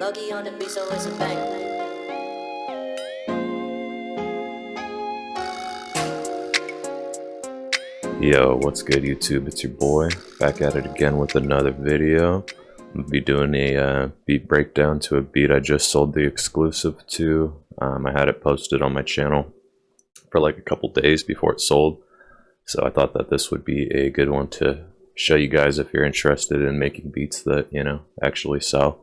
Logi on the beat, so it's a bang. Yo, what's good YouTube? It's your boy, back at it again with another video. I'm gonna be doing a beat breakdown to a beat I just sold the exclusive to. I had it posted on my channel for like a couple days before it sold, so I thought that this would be a good one to show you guys if you're interested in making beats that, you know, actually sell.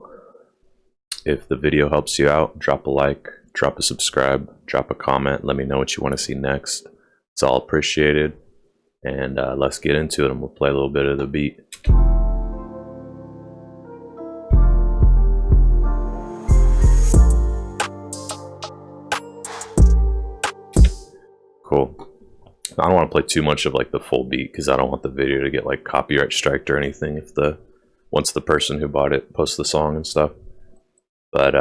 If the video helps you out, drop a like, drop a subscribe, drop a comment, let me know what you want to see next. It's all appreciated. And let's get into it, and we'll play a little bit of the beat. Cool. I don't want to play too much of like the full beat because I don't want the video to get like copyright striked or anything if once the person who bought it posts the song and stuff. But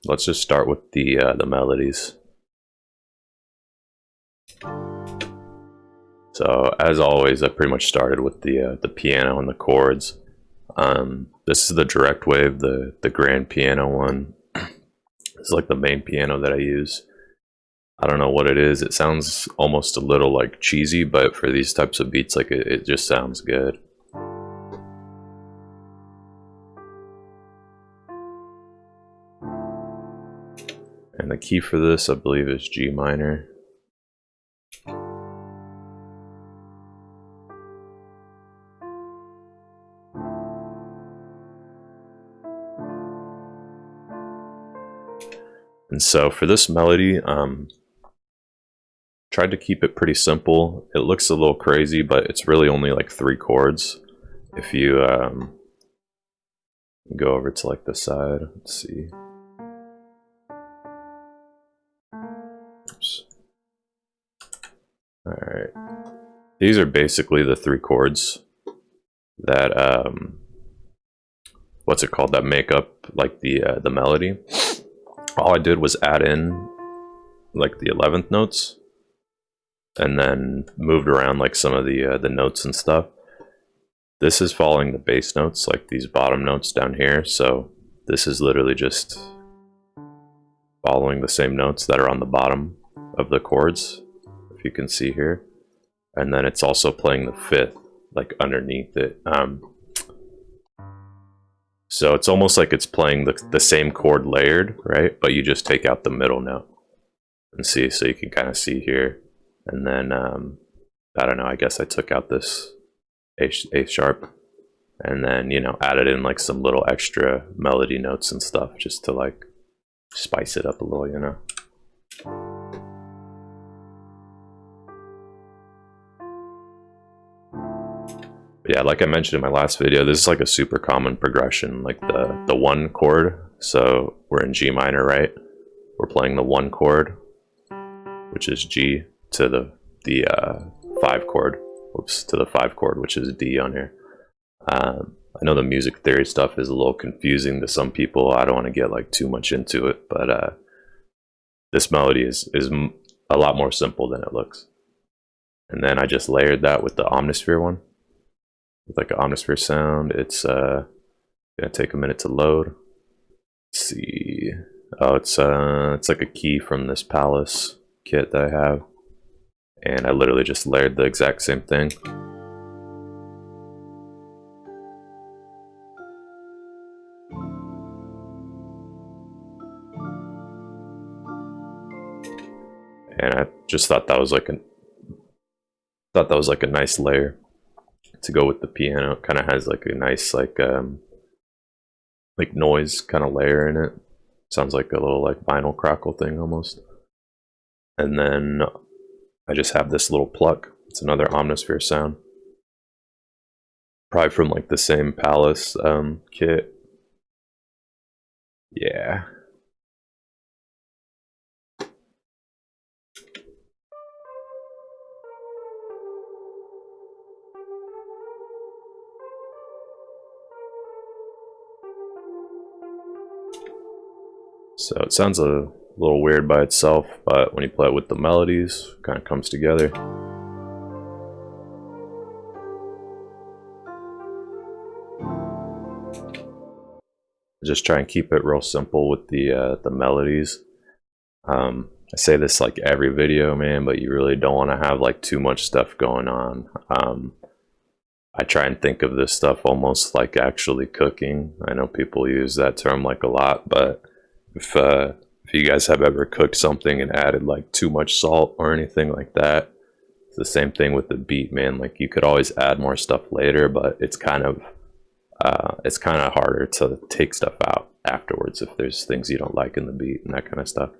let's just start with the melodies. So as always, I pretty much started with the piano and the chords. This is the direct wave, the grand piano one. It's like the main piano that I use. I don't know what it is. It sounds almost a little like cheesy, but for these types of beats, like it just sounds good. And the key for this, I believe, is G minor. And so for this melody, tried to keep it pretty simple. It looks a little crazy, but it's really only like 3 chords. If you go over to like the side, let's see. Oops. All right, these are basically the 3 chords that what's it called, that make up like the melody. All I did was add in like the 11th notes and then moved around like some of the notes and stuff. This is following the bass notes, like these bottom notes down here. So this is literally just following the same notes that are on the bottom of the chords, if you can see here. And then it's also playing the 5th like underneath it. So it's almost like it's playing the same chord layered, right? But you just take out the middle note and see, so you can kind of see here. And then, I don't know, I guess I took out this A sharp and then, you know, added in like some little extra melody notes and stuff just to like spice it up a little, you know. Yeah, like I mentioned in my last video, this is like a super common progression, like the 1 chord. So we're in G minor, right? We're playing the 1 chord, which is G, to the 5 chord. Whoops, to the 5 chord, which is D on here. I know the music theory stuff is a little confusing to some people. I don't want to get like too much into it, but this melody is a lot more simple than it looks. And then I just layered that with the Omnisphere one. With like an Omnisphere sound. It's gonna take a minute to load. Let's see. Oh, it's like a key from this Palace kit that I have, and I literally just layered the exact same thing. And I just thought that was like a nice layer to go with the piano. It kind of has like a nice like noise kind of layer in it. Sounds like a little like vinyl crackle thing almost. And then I just have this little pluck. It's another Omnisphere sound, probably from like the same Palace kit. Yeah. So it sounds a little weird by itself, but when you play it with the melodies, it kind of comes together. Just try and keep it real simple with the melodies. I say this like every video, man, but you really don't want to have like too much stuff going on. I try and think of this stuff almost like actually cooking. I know people use that term like a lot, but if you guys have ever cooked something and added like too much salt or anything like that, it's the same thing with the beat, man. Like you could always add more stuff later, but it's kind of harder to take stuff out afterwards if there's things you don't like in the beat and that kind of stuff.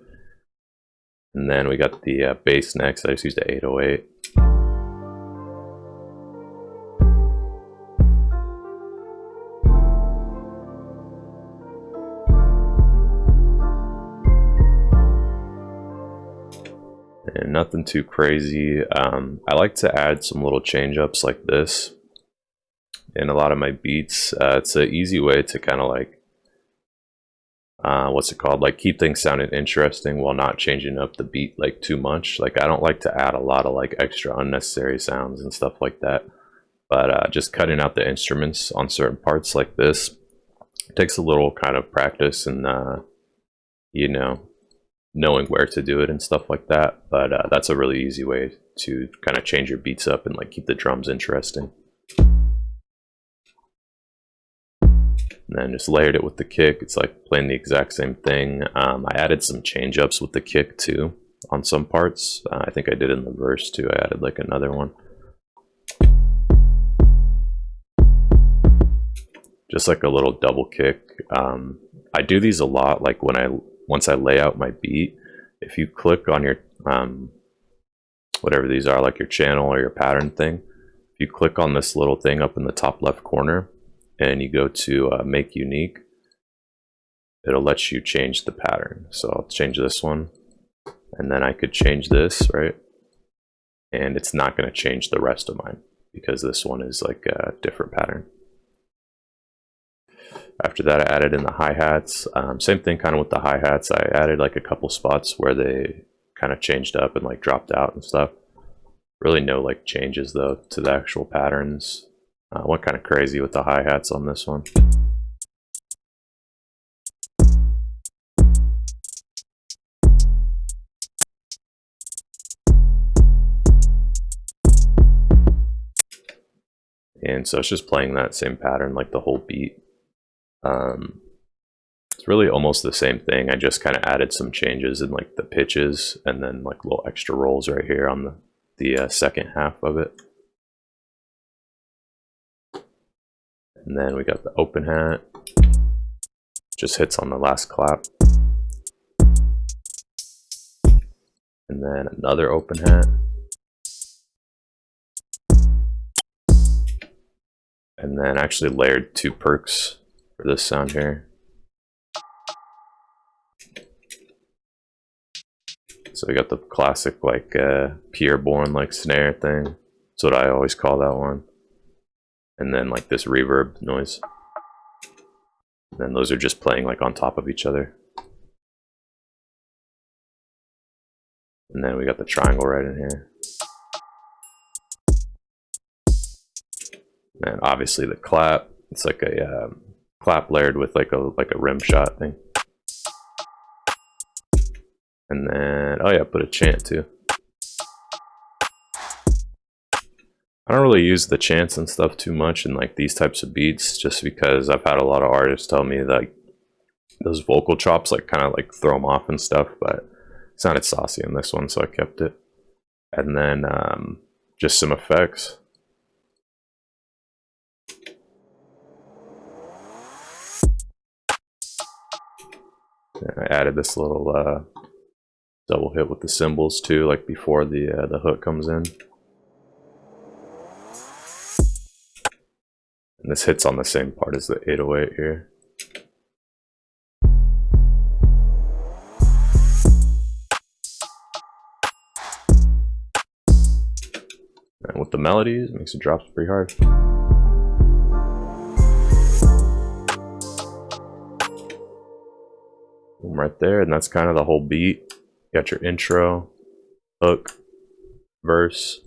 And then we got the bass next. I just used the 808. And nothing too crazy. I like to add some little change ups like this in a lot of my beats. It's an easy way to kind of like what's it called, like keep things sounding interesting while not changing up the beat like too much. Like I don't like to add a lot of like extra unnecessary sounds and stuff like that, but just cutting out the instruments on certain parts like this takes a little kind of practice and you know, knowing where to do it and stuff like that. But that's a really easy way to kind of change your beats up and like keep the drums interesting. And then just layered it with the kick. It's like playing the exact same thing. I added some change ups with the kick too on some parts. I think I did in the verse too. I added like another one. Just like a little double kick. I do these a lot. Like once I lay out my beat, if you click on your whatever these are, like your channel or your pattern thing, if you click on this little thing up in the top left corner and you go to make unique, it'll let you change the pattern. So I'll change this one, and then I could change this, right? And it's not going to change the rest of mine because this one is like a different pattern. After that, I added in the hi-hats. Same thing kind of with the hi-hats. I added like a couple spots where they kind of changed up and like dropped out and stuff. Really no like changes though to the actual patterns. Went kind of crazy with the hi-hats on this one. And so it's just playing that same pattern like the whole beat. It's really almost the same thing. I just kind of added some changes in like the pitches and then like little extra rolls right here on the second half of it. And then we got the open hat. Just hits on the last clap. And then another open hat. And then actually layered two perks for this sound here. So we got the classic like Pierreborn like snare thing. That's what I always call that one. And then like this reverb noise. And then those are just playing like on top of each other. And then we got the triangle right in here. And obviously the clap. It's like a clap layered with like a rim shot thing. And then, oh yeah, put a chant too. I don't really use the chants and stuff too much in like these types of beats, just because I've had a lot of artists tell me that those vocal chops like kind of like throw them off and stuff, but it sounded saucy in this one, so I kept it. And then just some effects. And I added this little double hit with the cymbals too, like before the hook comes in. And this hits on the same part as the 808 here. And with the melodies, it makes it drop pretty hard. Boom, right there, and that's kind of the whole beat. You got your intro, hook, verse.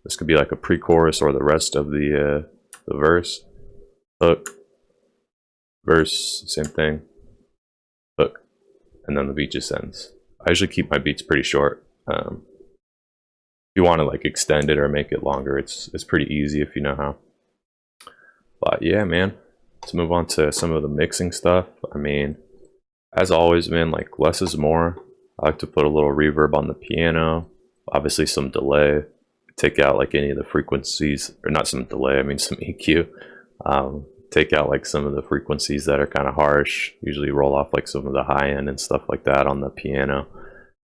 This could be like a pre-chorus or the rest of the verse, hook, verse, same thing, hook, and then the beat just ends. I usually keep my beats pretty short. If you want to like extend it or make it longer, it's pretty easy if you know how. But yeah, man, let's move on to some of the mixing stuff. I mean, as always, man, like less is more. I like to put a little reverb on the piano, obviously some delay, take out like any of the frequencies, or not some delay, I mean some EQ. Take out like some of the frequencies that are kind of harsh, usually roll off like some of the high end and stuff like that on the piano,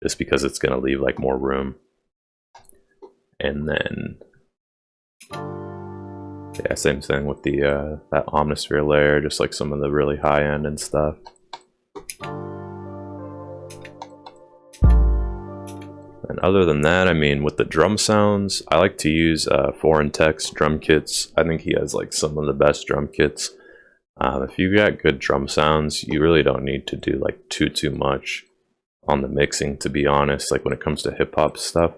just because it's going to leave like more room. And then yeah, same thing with the that omnisphere layer, just like some of the really high end and stuff. And other than that, I mean, with the drum sounds, I like to use Foreign Tech's drum kits. I think he has like some of the best drum kits. If you've got good drum sounds, you really don't need to do like too much on the mixing, to be honest, like when it comes to hip hop stuff.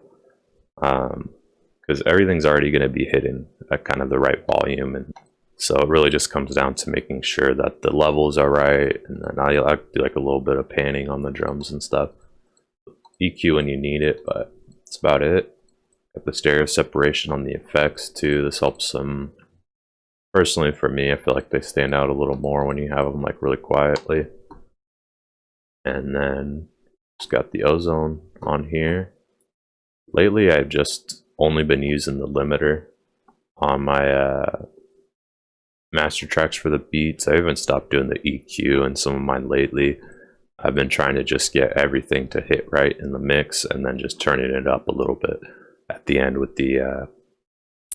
Because everything's already going to be hitting at kind of the right volume, and so it really just comes down to making sure that the levels are right, and then I like to do like a little bit of panning on the drums and stuff. EQ when you need it, but that's about it. Got the stereo separation on the effects too. This helps them. Personally, for me, I feel like they stand out a little more when you have them like really quietly. And then just got the ozone on here. Lately, I've just only been using the limiter on my master tracks for the beats. I even stopped doing the EQ in some of mine lately. I've been trying to just get everything to hit right in the mix, and then just turning it up a little bit at the end with the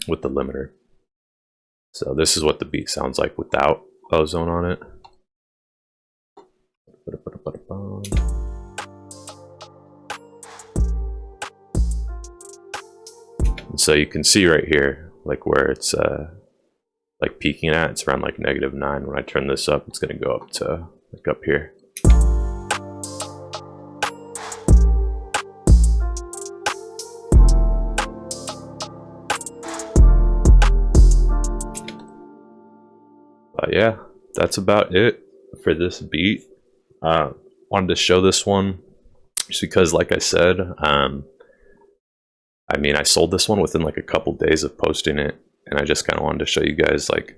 limiter. So this is what the beat sounds like without ozone on it. And so you can see right here, like where it's like peaking at, it's around like -9. When I turn this up, it's gonna go up to like up here. But yeah, that's about it for this beat. Wanted to show this one just because, like I said, I mean, I sold this one within like a couple days of posting it, and I just kind of wanted to show you guys like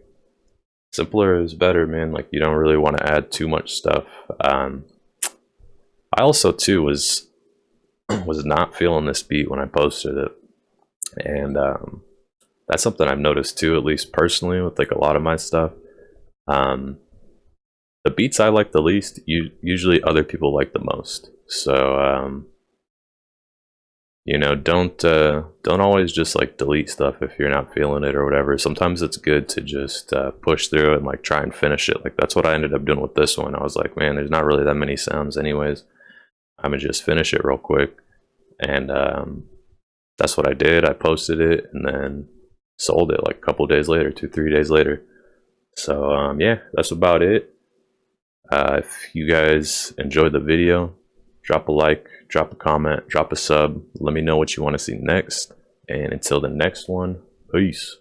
simpler is better, man. Like you don't really want to add too much stuff. I also too was not feeling this beat when I posted it, and that's something I've noticed too, at least personally with like a lot of my stuff. The beats I like the least, usually other people like the most. So you know, don't always just like delete stuff if you're not feeling it or whatever. Sometimes it's good to just push through and like try and finish it. Like that's what I ended up doing with this one. I was like, man, there's not really that many sounds anyways, I'm gonna just finish it real quick. And that's what I did. I posted it and then sold it like a couple days later, 2-3 days later. So yeah, that's about it. If you guys enjoyed the video, drop a like, drop a comment, drop a sub. Let me know what you want to see next. And until the next one, peace.